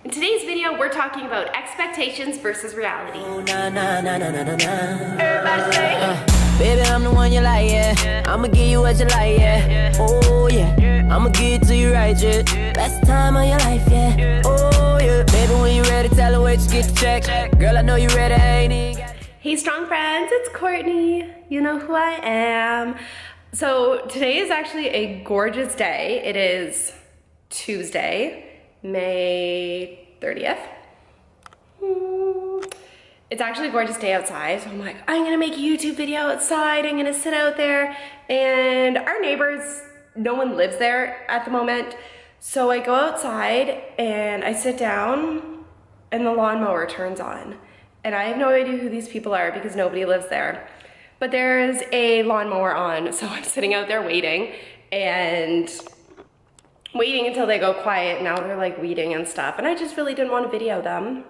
In today's video, we're talking about expectations versus reality. Oh, nah, nah, nah, nah, nah, nah, nah. Everybody say, Baby, I'm the one you like, yeah. I'ma give you what you like, yeah. Oh, yeah. I'ma give it to you right, yeah. Best time of your life, yeah. Oh, yeah. Baby, when you ready, tell her wait, just get the check. Girl, I know you ready, I ain't even got it. hey strong friends, it's Courtney. You know who I am. So today is actually a gorgeous day. It is Tuesday, May 30th. It's actually a gorgeous day outside, so I'm like, I'm gonna make a YouTube video outside. I'm gonna sit out there, and our neighbors, no one lives there at the moment. So I go outside and I sit down and the lawnmower turns on. And I have no idea who these people are because nobody lives there. But there is a lawnmower on, so I'm sitting out there waiting until they go quiet. Now they're like weeding and stuff, and I just really didn't want to video them.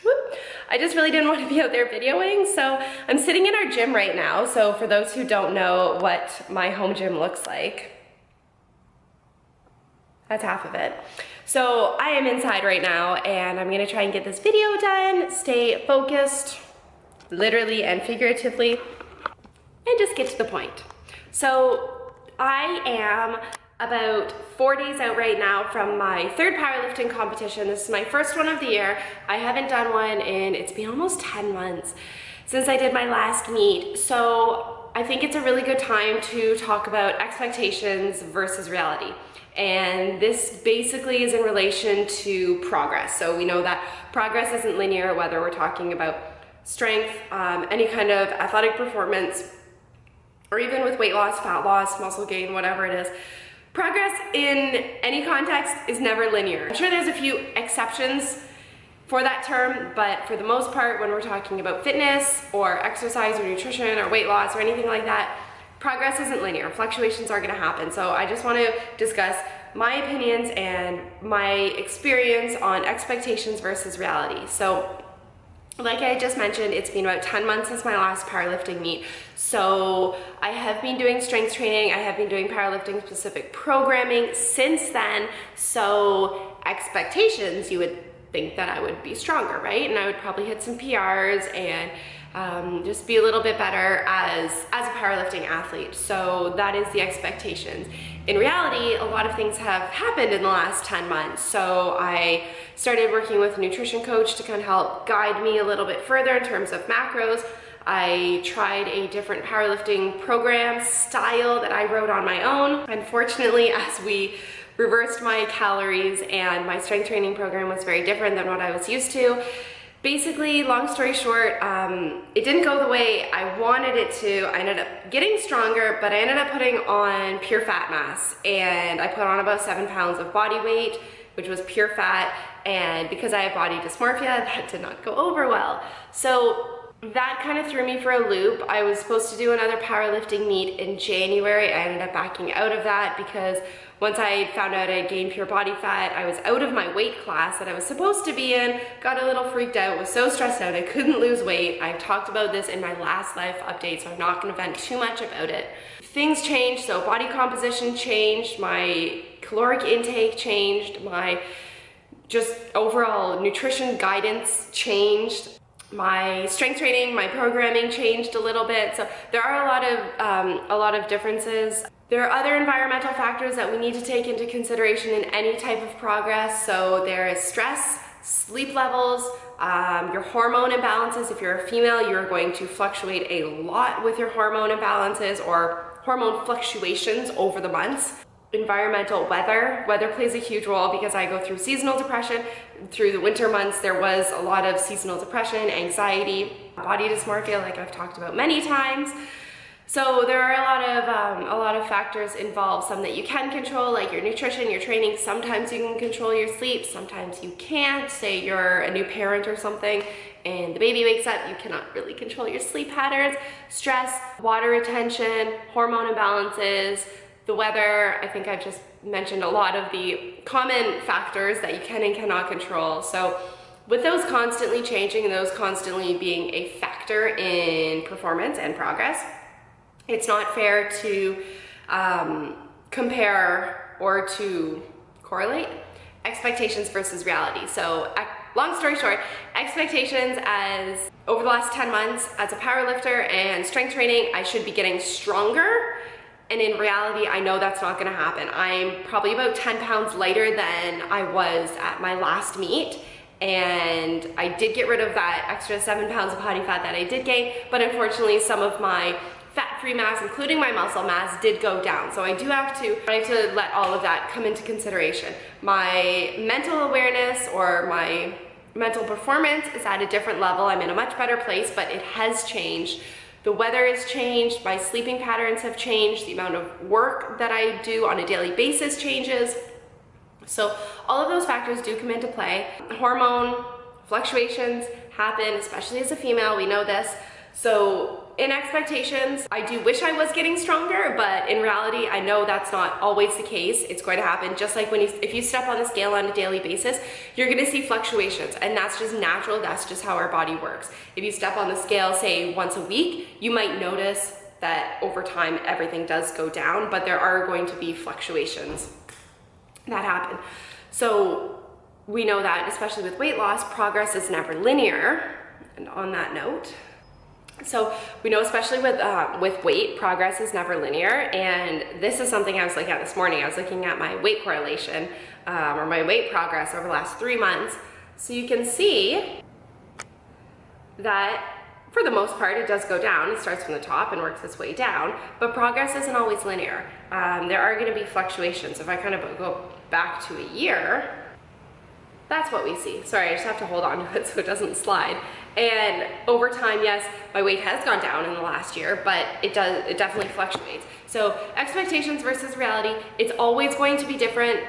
Whoop. I just really didn't want to be out there videoing, so I'm sitting in our gym right now. So for those who don't know what my home gym looks like, that's half of it. So I am inside right now, and I'm gonna try and get this video done, stay focused, literally and figuratively, and just get to the point. So I am about 4 days out right now from my third powerlifting competition. This is my first one of the year. I haven't done one in, it's been almost 10 months since I did my last meet. So I think it's a really good time to talk about expectations versus reality. And this basically is in relation to progress. So we know that progress isn't linear, whether we're talking about strength, any kind of athletic performance, or even with weight loss, fat loss, muscle gain, whatever it is. Progress in any context is never linear. I'm sure there's a few exceptions for that term, but for the most part, when we're talking about fitness or exercise or nutrition or weight loss or anything like that, progress isn't linear. Fluctuations are gonna happen. So I just wanna discuss my opinions and my experience on expectations versus reality. So like I just mentioned, it's been about 10 months since my last powerlifting meet. So I have been doing strength training, I have been doing powerlifting specific programming since then. So expectations, you would think that I would be stronger, right? And I would probably hit some PRs and just be a little bit better as a powerlifting athlete. So that is the expectations. In reality, a lot of things have happened in the last 10 months. So I started working with a nutrition coach to kind of help guide me a little bit further in terms of macros. I tried a different powerlifting program style that I wrote on my own. Unfortunately, as we reversed my calories and my strength training program was very different than what I was used to. Basically, long story short, it didn't go the way I wanted it to. I ended up getting stronger, but I ended up putting on pure fat mass, and I put on about 7 pounds of body weight, which was pure fat, and because I have body dysmorphia, that did not go over well. So that kind of threw me for a loop. I was supposed to do another powerlifting meet in January. I ended up backing out of that because once I found out I gained pure body fat, I was out of my weight class that I was supposed to be in, got a little freaked out, was so stressed out, I couldn't lose weight. I've talked about this in my last life update, so I'm not gonna vent too much about it. Things changed, so body composition changed, my caloric intake changed, my just overall nutrition guidance changed. My strength training, my programming changed a little bit. So there are a lot of differences. There are other environmental factors that we need to take into consideration in any type of progress. So there is stress, sleep levels, your hormone imbalances. If you're a female, you're going to fluctuate a lot with your hormone imbalances or hormone fluctuations over the months. Environmental weather plays a huge role because I go through seasonal depression. Through the winter months, there was a lot of seasonal depression, anxiety, body dysmorphia, like I've talked about many times. So there are a lot of factors involved, some that you can control, like your nutrition, your training. Sometimes you can control your sleep, sometimes you can't. Say you're a new parent or something and the baby wakes up, you cannot really control your sleep patterns. Stress, water retention, hormone imbalances, the weather. I think I've just mentioned a lot of the common factors that you can and cannot control. So with those constantly changing and those constantly being a factor in performance and progress, it's not fair to compare or to correlate expectations versus reality. So long story short, expectations as over the last 10 months as a powerlifter and strength training, I should be getting stronger. And in reality, I know that's not gonna happen. I'm probably about 10 pounds lighter than I was at my last meet. And I did get rid of that extra 7 pounds of body fat that I did gain, but unfortunately some of my fat-free mass, including my muscle mass, did go down. So I have to let all of that come into consideration. My mental awareness or my mental performance is at a different level. I'm in a much better place, but it has changed. The weather has changed, my sleeping patterns have changed, the amount of work that I do on a daily basis changes. So all of those factors do come into play. Hormone fluctuations happen, especially as a female, we know this. So in expectations, I do wish I was getting stronger, but in reality, I know that's not always the case. It's going to happen just like if you step on the scale on a daily basis, you're gonna see fluctuations, and that's just natural, that's just how our body works. If you step on the scale, say once a week, you might notice that over time everything does go down, but there are going to be fluctuations that happen. So we know that, especially with weight loss, progress is never linear. And on that note, so we know, especially with weight, progress is never linear, and this is something I was looking at this morning. I was looking at my weight correlation, or my weight progress over the last 3 months. So you can see that for the most part, it does go down. It starts from the top and works its way down, but progress isn't always linear. There are gonna be fluctuations. If I kind of go back to a year, that's what we see. Sorry, I just have to hold on to it so it doesn't slide. And over time, yes, my weight has gone down in the last year, but it definitely fluctuates. So expectations versus reality, it's always going to be different.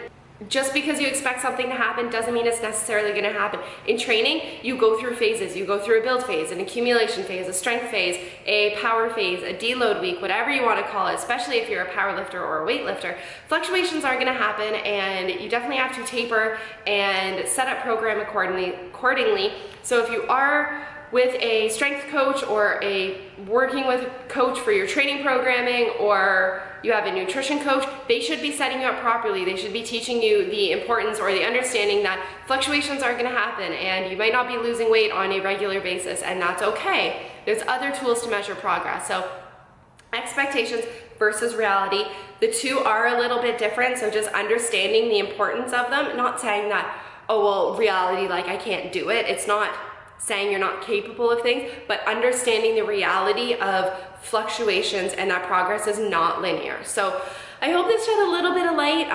Just because you expect something to happen doesn't mean it's necessarily gonna happen. In training, you go through phases. You go through a build phase, an accumulation phase, a strength phase, a power phase, a deload week, whatever you wanna call it, especially if you're a power lifter or a weightlifter. Fluctuations are gonna happen, and you definitely have to taper and set up program accordingly. So if you are with a strength coach or working with a coach for your training programming, or you have a nutrition coach, they should be setting you up properly. They should be teaching you the importance or the understanding that fluctuations are gonna happen, and you might not be losing weight on a regular basis, and that's okay. There's other tools to measure progress. So expectations versus reality, the two are a little bit different, so just understanding the importance of them, not saying that, oh well, reality, like I can't do it. It's not saying you're not capable of things, but understanding the reality of fluctuations and that progress is not linear. So I hope this shed a little bit of light.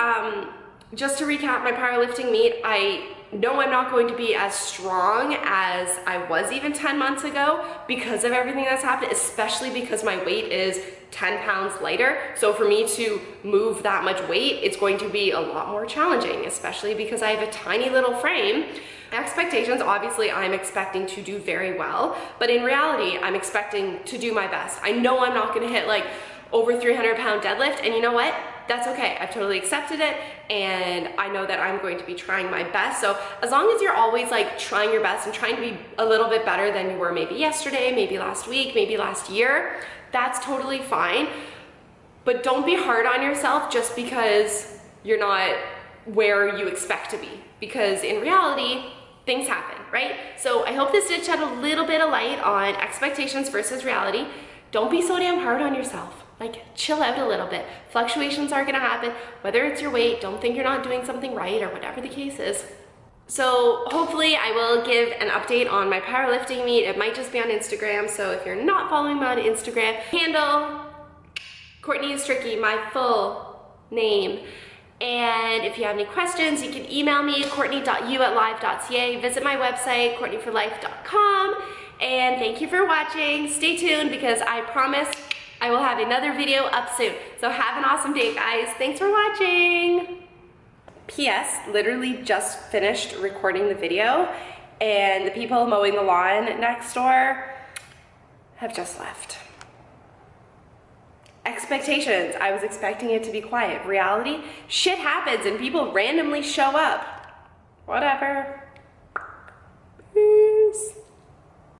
Just to recap my powerlifting meet, I know I'm not going to be as strong as I was even 10 months ago because of everything that's happened, especially because my weight is 10 pounds lighter. So for me to move that much weight, it's going to be a lot more challenging, especially because I have a tiny little frame. Expectations, obviously I'm expecting to do very well, but in reality, I'm expecting to do my best. I know I'm not gonna hit like over 300-pound deadlift, and you know what? That's okay. I've totally accepted it, and I know that I'm going to be trying my best. So as long as you're always like trying your best and trying to be a little bit better than you were maybe yesterday, maybe last week, maybe last year, that's totally fine. But don't be hard on yourself just because you're not where you expect to be, because in reality, things happen, right? So I hope this did shed a little bit of light on expectations versus reality. Don't be so damn hard on yourself. Like, chill out a little bit. Fluctuations are gonna happen, whether it's your weight, don't think you're not doing something right, or whatever the case is. So hopefully I will give an update on my powerlifting meet. It might just be on Instagram, so if you're not following me on Instagram, handle CourtneyU Stricky, my full name. And if you have any questions, you can email me, courtney.u@live.ca. Visit my website, courtneyforlife.com. And thank you for watching. Stay tuned because I promise I will have another video up soon. So have an awesome day, guys. Thanks for watching. P.S. Literally just finished recording the video, and the people mowing the lawn next door have just left. Expectations, I was expecting it to be quiet. Reality, shit happens and people randomly show up. Whatever.